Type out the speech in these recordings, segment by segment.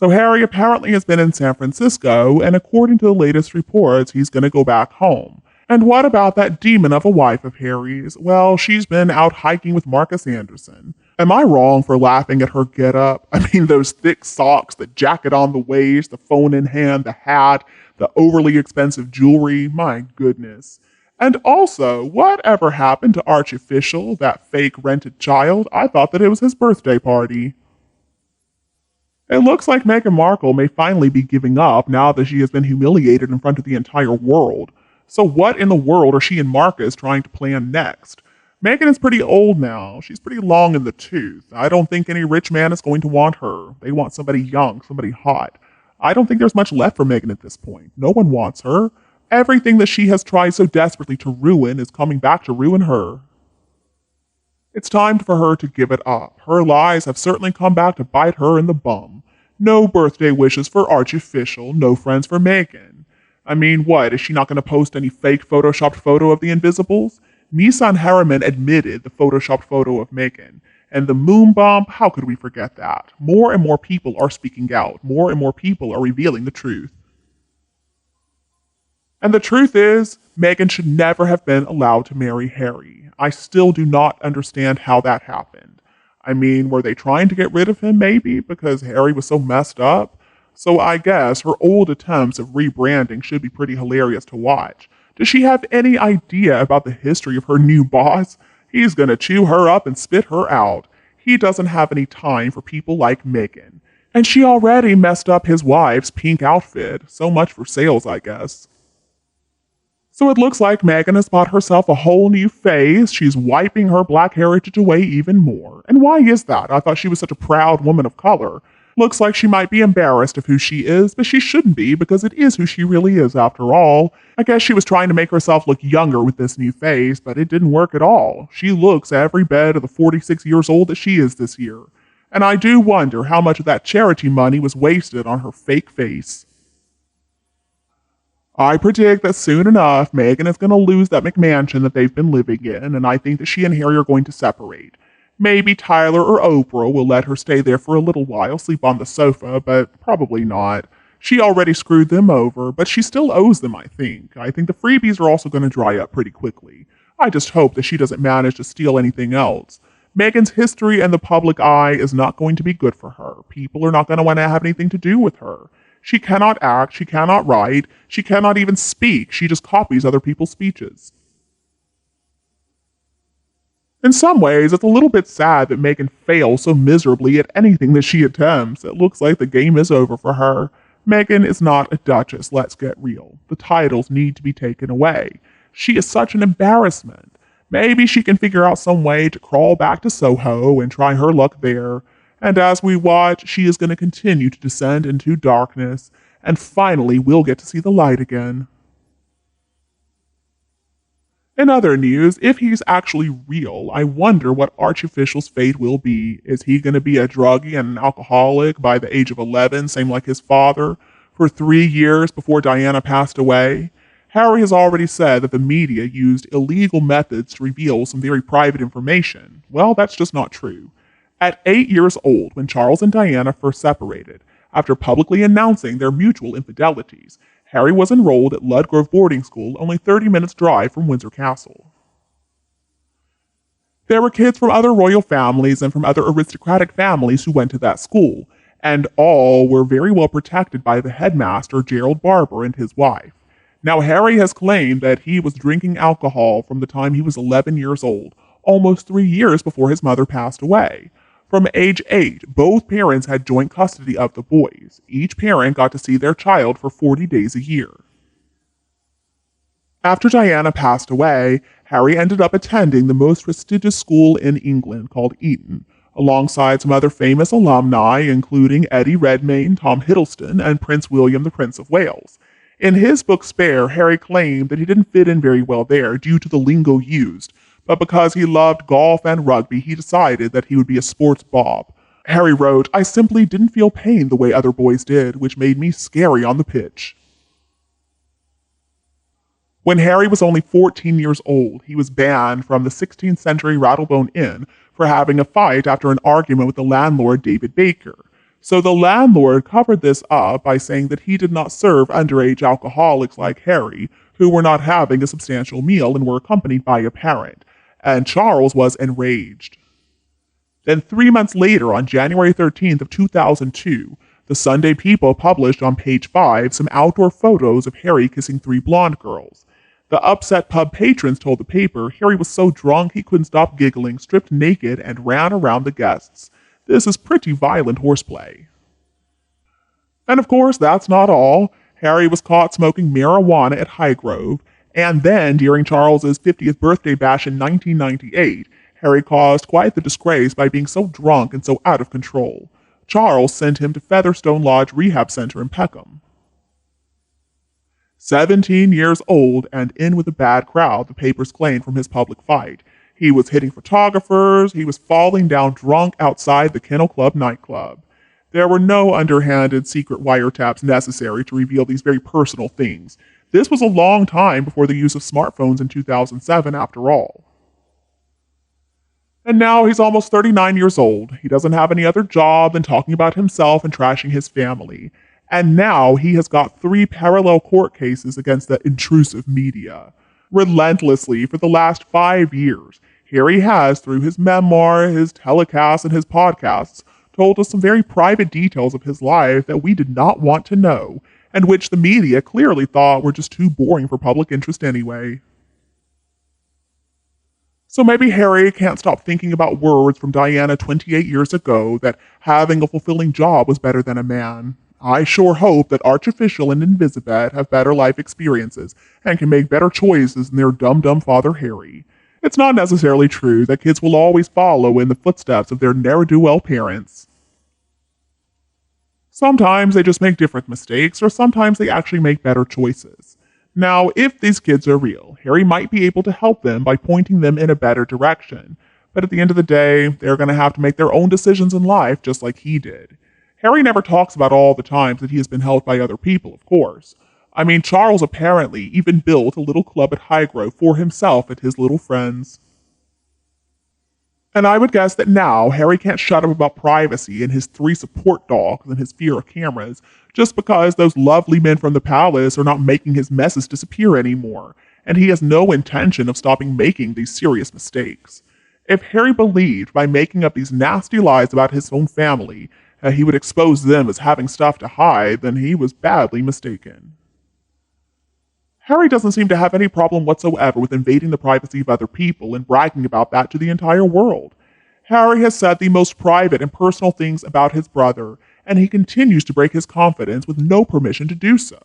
So Harry apparently has been in San Francisco, and according to the latest reports, he's going to go back home. And what about that demon of a wife of Harry's? Well, she's been out hiking with Marcus Anderson. Am I wrong for laughing at her getup? I mean, those thick socks, the jacket on the waist, the phone in hand, the hat, the overly expensive jewelry. My goodness. And also, whatever happened to Archofficial, that fake rented child? I thought that it was his birthday party. It looks like Meghan Markle may finally be giving up now that she has been humiliated in front of the entire world. So what in the world are she and Marcus trying to plan next? Meghan is pretty old now. She's pretty long in the tooth. I don't think any rich man is going to want her. They want somebody young, somebody hot. I don't think there's much left for Meghan at this point. No one wants her. Everything that she has tried so desperately to ruin is coming back to ruin her. It's time for her to give it up. Her lies have certainly come back to bite her in the bum. No birthday wishes for Archofficial, no friends for Meghan. I mean, what, is she not going to post any fake photoshopped photo of the Invisibles? Misan Harriman admitted the photoshopped photo of Meghan. And the moon bomb, how could we forget that? More and more people are speaking out. More and more people are revealing the truth. And the truth is, Meghan should never have been allowed to marry Harry. I still do not understand how that happened. I mean, were they trying to get rid of him maybe because Harry was so messed up? So I guess her old attempts of rebranding should be pretty hilarious to watch. Does she have any idea about the history of her new boss? He's gonna chew her up and spit her out. He doesn't have any time for people like Meghan. And she already messed up his wife's pink outfit. So much for sales, I guess. So it looks like Meghan has bought herself a whole new face. She's wiping her black heritage away even more. And why is that? I thought she was such a proud woman of color. Looks like she might be embarrassed of who she is, but she shouldn't be because it is who she really is after all. I guess she was trying to make herself look younger with this new face, but it didn't work at all. She looks every bit of the 46 years old that she is this year. And I do wonder how much of that charity money was wasted on her fake face. I predict that soon enough, Meghan is going to lose that McMansion that they've been living in, and I think that she and Harry are going to separate. Maybe Tyler or Oprah will let her stay there for a little while, sleep on the sofa, but probably not. She already screwed them over, but she still owes them, I think. I think the freebies are also going to dry up pretty quickly. I just hope that she doesn't manage to steal anything else. Meghan's history and the public eye is not going to be good for her. People are not going to want to have anything to do with her. She cannot act, she cannot write, she cannot even speak. She just copies other people's speeches. In some ways, it's a little bit sad that Meghan fails so miserably at anything that she attempts. It looks like the game is over for her. Meghan is not a duchess, let's get real. The titles need to be taken away. She is such an embarrassment. Maybe she can figure out some way to crawl back to Soho and try her luck there. And as we watch, she is going to continue to descend into darkness, and finally we'll get to see the light again. In other news, if he's actually real, I wonder what Archofficial's fate will be. Is he going to be a druggie and an alcoholic by the age of 11, same like his father, for 3 years before Diana passed away? Harry has already said that the media used illegal methods to reveal some very private information. Well, that's just not true. At 8 years old, when Charles and Diana first separated, after publicly announcing their mutual infidelities, Harry was enrolled at Ludgrove boarding school, only 30 minutes drive from Windsor Castle. There were kids from other royal families and from other aristocratic families who went to that school, and all were very well protected by the headmaster, Gerald Barber, and his wife. Now, Harry has claimed that he was drinking alcohol from the time he was 11 years old, almost 3 years before his mother passed away. From age 8, both parents had joint custody of the boys. Each parent got to see their child for 40 days a year. After Diana passed away, Harry ended up attending the most prestigious school in England called Eton, alongside some other famous alumni, including Eddie Redmayne, Tom Hiddleston, and Prince William, the Prince of Wales. In his book Spare, Harry claimed that he didn't fit in very well there due to the lingo used, but because he loved golf and rugby, he decided that he would be a sports bob. Harry wrote, "I simply didn't feel pain the way other boys did, which made me scary on the pitch." When Harry was only 14 years old, he was banned from the 16th century Rattlebone Inn for having a fight after an argument with the landlord David Baker. So the landlord covered this up by saying that he did not serve underage alcoholics like Harry, who were not having a substantial meal and were accompanied by a parent. And Charles was enraged. Then 3 months later, on January 13th of 2002, the Sunday People published on page 5 some outdoor photos of Harry kissing 3 blonde girls. The upset pub patrons told the paper Harry was so drunk he couldn't stop giggling, stripped naked, and ran around the guests. This is pretty violent horseplay. And of course, that's not all. Harry was caught smoking marijuana at Highgrove, and then during Charles's 50th birthday bash in 1998, Harry caused quite the disgrace by being so drunk and so out of control. Charles sent him to Featherstone Lodge Rehab Center in Peckham. 17 years old and in with a bad crowd, the papers claimed from his public fight. He was hitting photographers, he was falling down drunk outside the Kennel Club nightclub. There were no underhanded secret wiretaps necessary to reveal these very personal things. This was a long time before the use of smartphones in 2007, after all. And now he's almost 39 years old. He doesn't have any other job than talking about himself and trashing his family. And now he has got 3 parallel court cases against the intrusive media. Relentlessly, for the last 5 years, Harry has, through his memoir, his telecasts, and his podcasts, told us some very private details of his life that we did not want to know, and which the media clearly thought were just too boring for public interest anyway. So maybe Harry can't stop thinking about words from Diana 28 years ago that having a fulfilling job was better than a man. I sure hope that Archofficial and Invisibet have better life experiences and can make better choices than their dumb father Harry. It's not necessarily true that kids will always follow in the footsteps of their ne'er-do-well parents. Sometimes they just make different mistakes, or sometimes they actually make better choices. Now, if these kids are real, Harry might be able to help them by pointing them in a better direction. But at the end of the day, they're going to have to make their own decisions in life just like he did. Harry never talks about all the times that he has been helped by other people, of course. I mean, Charles apparently even built a little club at Highgrove for himself and his little friends. And I would guess that now Harry can't shut up about privacy and his 3 support dogs and his fear of cameras just because those lovely men from the palace are not making his messes disappear anymore, and he has no intention of stopping making these serious mistakes. If Harry believed by making up these nasty lies about his own family he would expose them as having stuff to hide, then he was badly mistaken. Harry doesn't seem to have any problem whatsoever with invading the privacy of other people and bragging about that to the entire world. Harry has said the most private and personal things about his brother, and he continues to break his confidence with no permission to do so.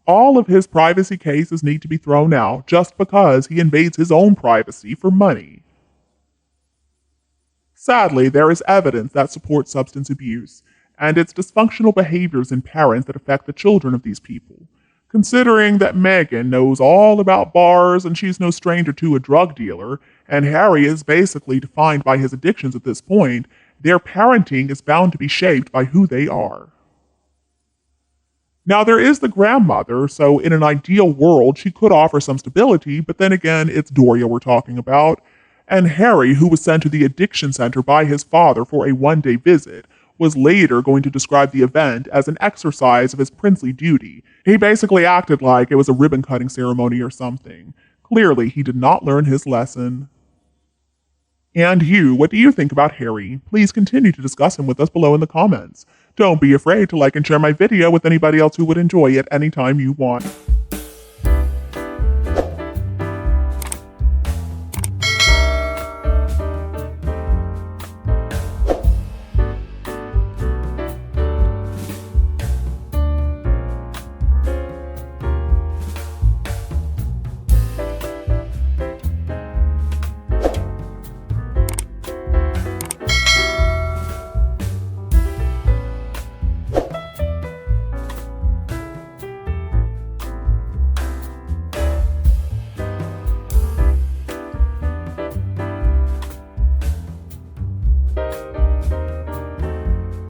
All of his privacy cases need to be thrown out just because he invades his own privacy for money. Sadly, there is evidence that supports substance abuse, and it's dysfunctional behaviors in parents that affect the children of these people. Considering that Meghan knows all about bars and she's no stranger to a drug dealer, and Harry is basically defined by his addictions at this point, their parenting is bound to be shaped by who they are. Now, there is the grandmother, so in an ideal world, she could offer some stability, but then again, it's Doria we're talking about. And Harry, who was sent to the addiction center by his father for a one-day visit, was later going to describe the event as an exercise of his princely duty. He basically acted like it was a ribbon-cutting ceremony or something. Clearly, he did not learn his lesson. And you, what do you think about Harry? Please continue to discuss him with us below in the comments. Don't be afraid to like and share my video with anybody else who would enjoy it anytime you want.